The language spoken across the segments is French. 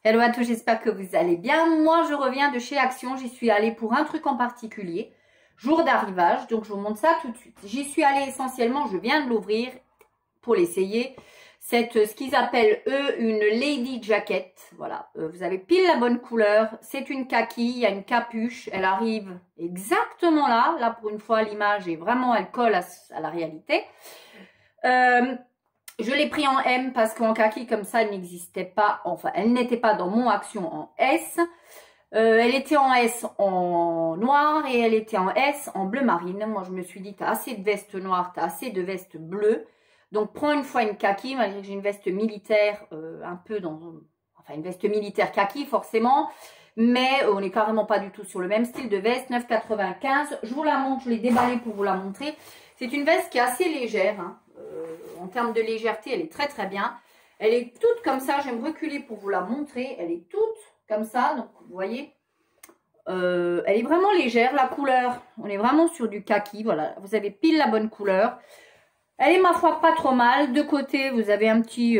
Hello à tous, j'espère que vous allez bien. Moi, je reviens de chez Action. J'y suis allée pour un truc en particulier. Jour d'arrivage, donc je vous montre ça tout de suite. J'y suis allée essentiellement, je viens de l'ouvrir pour l'essayer. C'est ce qu'ils appellent, eux, une lady jacket. Voilà, vous avez pile la bonne couleur. C'est une kaki, il y a une capuche. Elle arrive exactement là. Là, pour une fois, l'image est vraiment, elle colle à la réalité. Je l'ai pris en M parce qu'en kaki comme ça, elle n'existait pas. Enfin, elle n'était pas dans mon Action en S. Elle était en S en noir et elle était en S en bleu marine. Moi, je me suis dit, tu as assez de vestes noires, tu as assez de vestes bleues. Donc, prends une fois une kaki, malgré que j'ai une veste militaire un peu dans... Enfin, une veste militaire kaki, forcément. Mais on n'est carrément pas du tout sur le même style de veste. 9,95. Je vous la montre, je l'ai déballée pour vous la montrer. C'est une veste qui est assez légère. Hein. En termes de légèreté, elle est très très bien. Elle est toute comme ça. Je vais me reculer pour vous la montrer. Elle est toute comme ça. Donc, vous voyez, elle est vraiment légère. La couleur, on est vraiment sur du kaki. Voilà, vous avez pile la bonne couleur. Elle est, ma foi, pas trop mal. De côté, vous avez un petit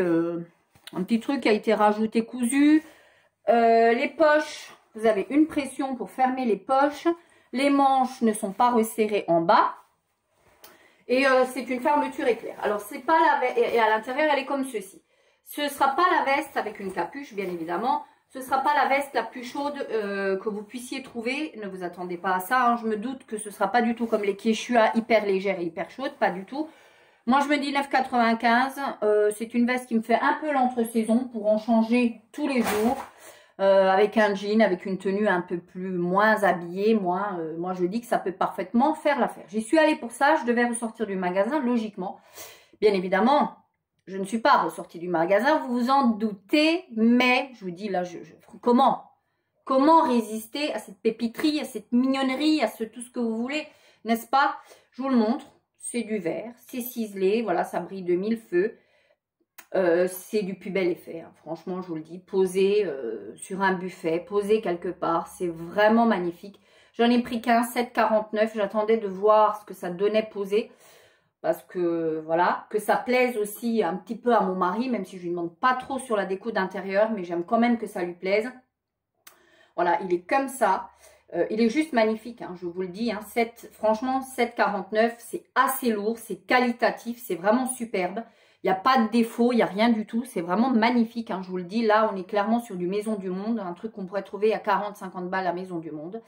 truc qui a été rajouté cousu. Les poches, vous avez une pression pour fermer les poches. Les manches ne sont pas resserrées en bas. Et c'est une fermeture éclair. Alors, c'est pas la veste. Et à l'intérieur, elle est comme ceci. Ce ne sera pas la veste avec une capuche, bien évidemment. Ce ne sera pas la veste la plus chaude que vous puissiez trouver. Ne vous attendez pas à ça. Hein. Je me doute que ce ne sera pas du tout comme les Quechua hyper légères et hyper chaudes. Pas du tout. Moi, je me dis 9,95. C'est une veste qui me fait un peu l'entre-saison pour en changer tous les jours. Avec un jean, avec une tenue un peu moins habillée, moi je dis que ça peut parfaitement faire l'affaire. J'y suis allée pour ça, je devais ressortir du magasin, logiquement. Bien évidemment, je ne suis pas ressortie du magasin, vous vous en doutez, mais je vous dis là, comment résister à cette pépiterie, à cette mignonnerie, à tout ce que vous voulez, n'est-ce pas? Je vous le montre, c'est du verre, c'est ciselé, voilà, ça brille de mille feux. C'est du plus bel effet, hein. Franchement, je vous le dis, posé sur un buffet, posé quelque part, c'est vraiment magnifique. J'en ai pris qu'un, 7,49, j'attendais de voir ce que ça donnait posé, parce que, voilà, que ça plaise aussi un petit peu à mon mari, même si je lui demande pas trop sur la déco d'intérieur, mais j'aime quand même que ça lui plaise. Voilà, il est comme ça, il est juste magnifique, hein, je vous le dis, hein, franchement, 7,49, c'est assez lourd, c'est qualitatif, c'est vraiment superbe. Il n'y a pas de défaut, il n'y a rien du tout. C'est vraiment magnifique, hein, je vous le dis. Là, on est clairement sur du Maison du Monde. Un truc qu'on pourrait trouver à 40-50 balles à Maison du Monde.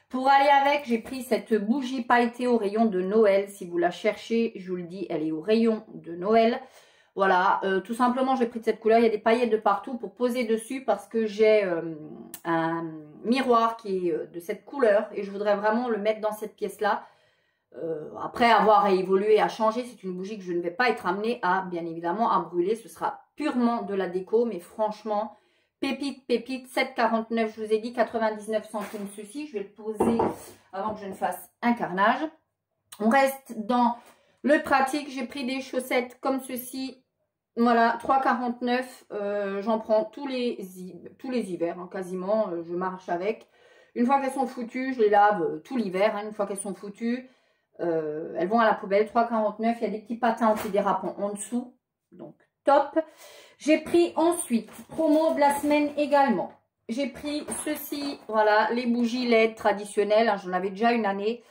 Pour aller avec, j'ai pris cette bougie pailletée au rayon de Noël. Si vous la cherchez, je vous le dis, elle est au rayon de Noël. Voilà, tout simplement, j'ai pris de cette couleur. Il y a des paillettes de partout pour poser dessus parce que j'ai un miroir qui est de cette couleur. Et je voudrais vraiment le mettre dans cette pièce-là. Après avoir évolué, à changer, c'est une bougie que je ne vais pas être amenée à, bien évidemment, à brûler. Ce sera purement de la déco, mais franchement, pépite, 7,49, je vous ai dit, 99 centimes ceci. Je vais le poser avant que je ne fasse un carnage. On reste dans le pratique. J'ai pris des chaussettes comme ceci. Voilà, 3,49. J'en prends tous les hivers, hein, quasiment. Je marche avec. Une fois qu'elles sont foutues, je les lave tout l'hiver. Hein, une fois qu'elles sont foutues, elles vont à la poubelle. 3,49. Il y a des petits patins antidérapants en dessous. Donc, top. J'ai pris ensuite, promo de la semaine également. J'ai pris ceci, voilà, les bougies LED traditionnelles. Hein, j'en avais déjà une année.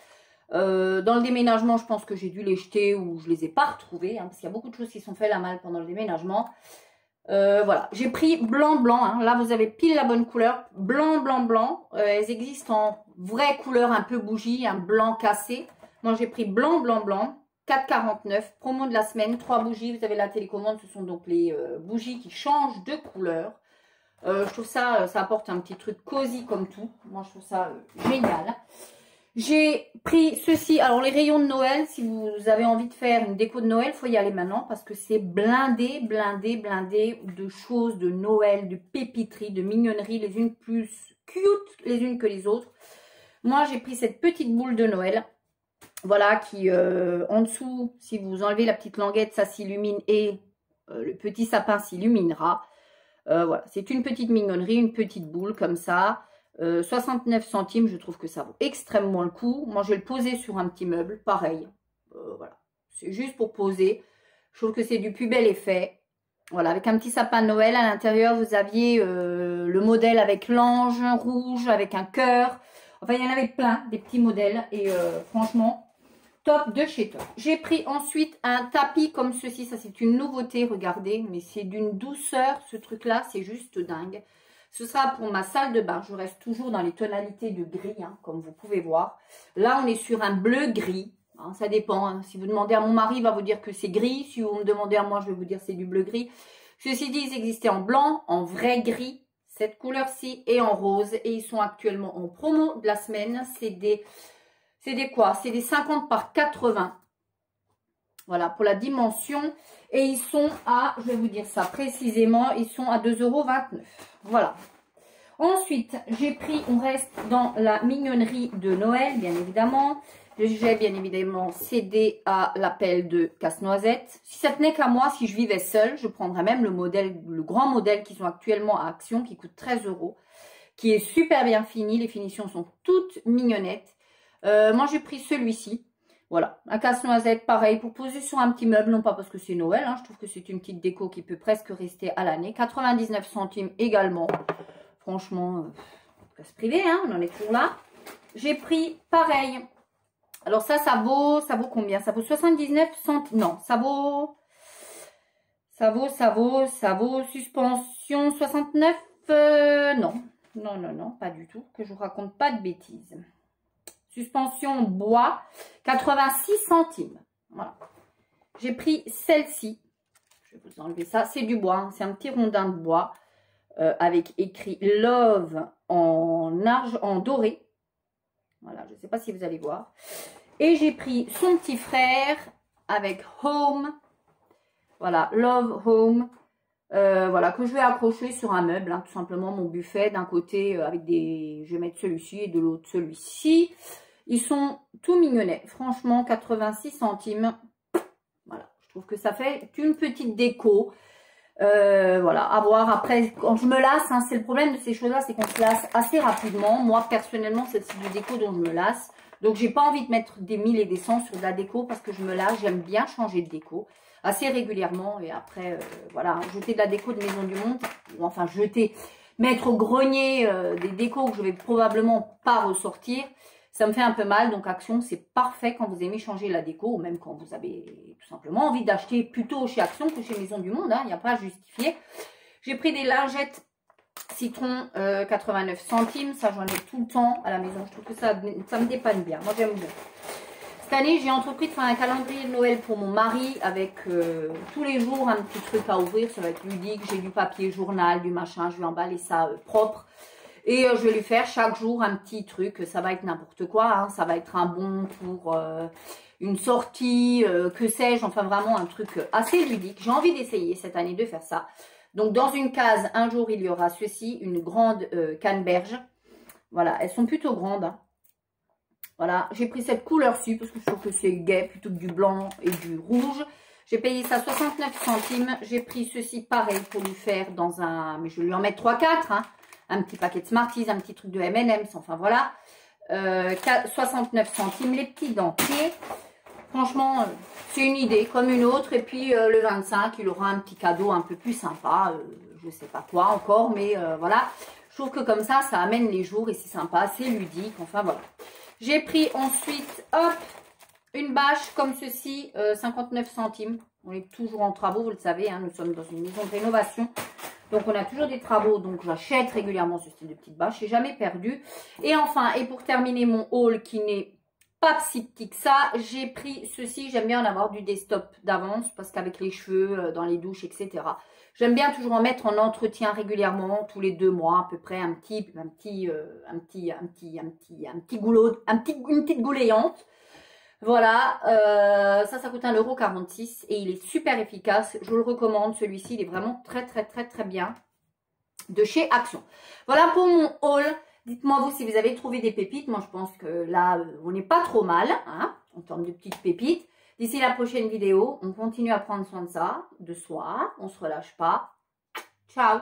Dans le déménagement, je pense que j'ai dû les jeter ou je les ai pas retrouvées. Hein, parce qu'il y a beaucoup de choses qui sont faites la malle pendant le déménagement. Voilà, j'ai pris blanc. Hein. Là, vous avez pile la bonne couleur. Blanc. Elles existent en vraie couleur un peu bougie, un blanc cassé. Moi, j'ai pris blanc. 4,49. Promo de la semaine. 3 bougies. Vous avez la télécommande. Ce sont donc les bougies qui changent de couleur. Je trouve ça, ça apporte un petit truc cosy comme tout. Moi, je trouve ça génial. J'ai pris ceci. Alors, les rayons de Noël, si vous avez envie de faire une déco de Noël, il faut y aller maintenant parce que c'est blindé de choses de Noël, de pépiterie, de mignonnerie, les unes plus cute les unes que les autres. Moi, j'ai pris cette petite boule de Noël. Voilà, qui en dessous, si vous enlevez la petite languette, ça s'illumine et le petit sapin s'illuminera. Voilà, c'est une petite mignonnerie, une petite boule comme ça. 69 centimes, je trouve que ça vaut extrêmement le coup. Moi, je vais le poser sur un petit meuble, pareil. Voilà, c'est juste pour poser. Je trouve que c'est du plus bel effet. Voilà, avec un petit sapin de Noël. À l'intérieur, vous aviez le modèle avec l'ange rouge, avec un cœur. Enfin, il y en avait plein, des petits modèles. Et franchement, top de chez Top. J'ai pris ensuite un tapis comme ceci. Ça, c'est une nouveauté, regardez. Mais c'est d'une douceur, ce truc-là. C'est juste dingue. Ce sera pour ma salle de bain. Je reste toujours dans les tonalités de gris, hein, comme vous pouvez voir. Là, on est sur un bleu-gris. Hein, ça dépend. Hein. Si vous demandez à mon mari, il va vous dire que c'est gris. Si vous me demandez à moi, je vais vous dire c'est du bleu-gris. Ceci dit, ils existaient en blanc, en vrai gris, cette couleur-ci, et en rose. Et ils sont actuellement en promo de la semaine. C'est des quoi? C'est des 50 par 80. Voilà, pour la dimension. Et ils sont à, je vais vous dire ça précisément, ils sont à 2,29 €. Voilà. Ensuite, j'ai pris, on reste dans la mignonnerie de Noël, bien évidemment. J'ai bien évidemment cédé à l'appel de Casse-Noisette. Si ça tenait qu'à moi, si je vivais seule, je prendrais même le modèle, le grand modèle qu'ils ont actuellement à Action, qui coûte 13 €, qui est super bien fini. Les finitions sont toutes mignonnettes. Moi, j'ai pris celui-ci. Voilà, un Casse-Noisette, pareil, pour poser sur un petit meuble, non pas parce que c'est Noël, hein, je trouve que c'est une petite déco qui peut presque rester à l'année. 99 centimes également. Franchement, on peut se priver, hein, on en est toujours là. J'ai pris pareil. Alors ça vaut combien? Ça vaut 79 centimes. Non, ça vaut suspension 69. Non, pas du tout. Que je vous raconte pas de bêtises. Suspension bois, 86 centimes. Voilà. J'ai pris celle-ci. Je vais vous enlever ça. C'est du bois. Hein. C'est un petit rondin de bois avec écrit Love en doré. Voilà, je ne sais pas si vous allez voir. Et j'ai pris son petit frère avec Home. Voilà, Love Home. Voilà, que je vais accrocher sur un meuble. Hein, tout simplement, mon buffet d'un côté avec des... Je vais mettre celui-ci et de l'autre celui-ci. Ils sont tout mignonnets. Franchement, 86 centimes. Voilà, je trouve que ça fait une petite déco. Voilà, à voir. Après, quand je me lasse, hein, c'est le problème de ces choses-là, c'est qu'on se lasse assez rapidement. Moi, personnellement, c'est le style de déco dont je me lasse. Donc, j'ai pas envie de mettre des 1000 et des 100 sur de la déco parce que je me lasse. J'aime bien changer de déco assez régulièrement. Et après, voilà, jeter de la déco de Maison du Monde. Ou enfin, mettre au grenier des décos que je vais probablement pas ressortir. Ça me fait un peu mal, donc Action, c'est parfait quand vous aimez changer la déco, ou même quand vous avez tout simplement envie d'acheter plutôt chez Action que chez Maison du Monde, hein, il n'y a pas à justifier. J'ai pris des lingettes citron 89 centimes, ça j'en ai tout le temps à la maison, je trouve que ça me dépanne bien, moi j'aime bien. Cette année, j'ai entrepris de faire un calendrier de Noël pour mon mari avec tous les jours un petit truc à ouvrir, ça va être ludique, j'ai du papier journal, du machin, je vais emballer ça propre. Et je vais lui faire chaque jour un petit truc, ça va être n'importe quoi, hein. Ça va être un bon pour une sortie, que sais-je, enfin vraiment un truc assez ludique. J'ai envie d'essayer cette année de faire ça. Donc dans une case, un jour il y aura ceci, une grande canneberge. Voilà, elles sont plutôt grandes. Hein. Voilà, j'ai pris cette couleur-ci parce que je trouve que c'est gai plutôt que du blanc et du rouge. J'ai payé ça 69 centimes. J'ai pris ceci pareil pour lui faire dans un... Mais je vais lui en mettre 3-4, hein. Un petit paquet de Smarties, un petit truc de M&M's, enfin voilà. 69 centimes, les petits dentiers. Franchement, c'est une idée comme une autre. Et puis le 25, il aura un petit cadeau un peu plus sympa. Je ne sais pas quoi encore, mais voilà. Je trouve que comme ça amène les jours et c'est sympa, c'est ludique. Enfin voilà. J'ai pris ensuite, hop, une bâche comme ceci, 59 centimes. On est toujours en travaux, vous le savez, hein, nous sommes dans une maison de rénovation. Donc, on a toujours des travaux, donc j'achète régulièrement ce style de petite bâche. Je n'ai jamais perdu. Et enfin, et pour terminer mon haul qui n'est pas si petit que ça, j'ai pris ceci. J'aime bien en avoir du desktop d'avance parce qu'avec les cheveux, dans les douches, etc. J'aime bien toujours en mettre en entretien régulièrement, tous les 2 mois à peu près, une petite goulayante. Voilà, ça coûte 1,46 € et il est super efficace. Je le recommande, celui-ci, il est vraiment très bien de chez Action. Voilà pour mon haul. Dites-moi vous si vous avez trouvé des pépites. Moi, je pense que là, on n'est pas trop mal hein, en termes de petites pépites. D'ici la prochaine vidéo, on continue à prendre soin de ça, de soi. On ne se relâche pas. Ciao!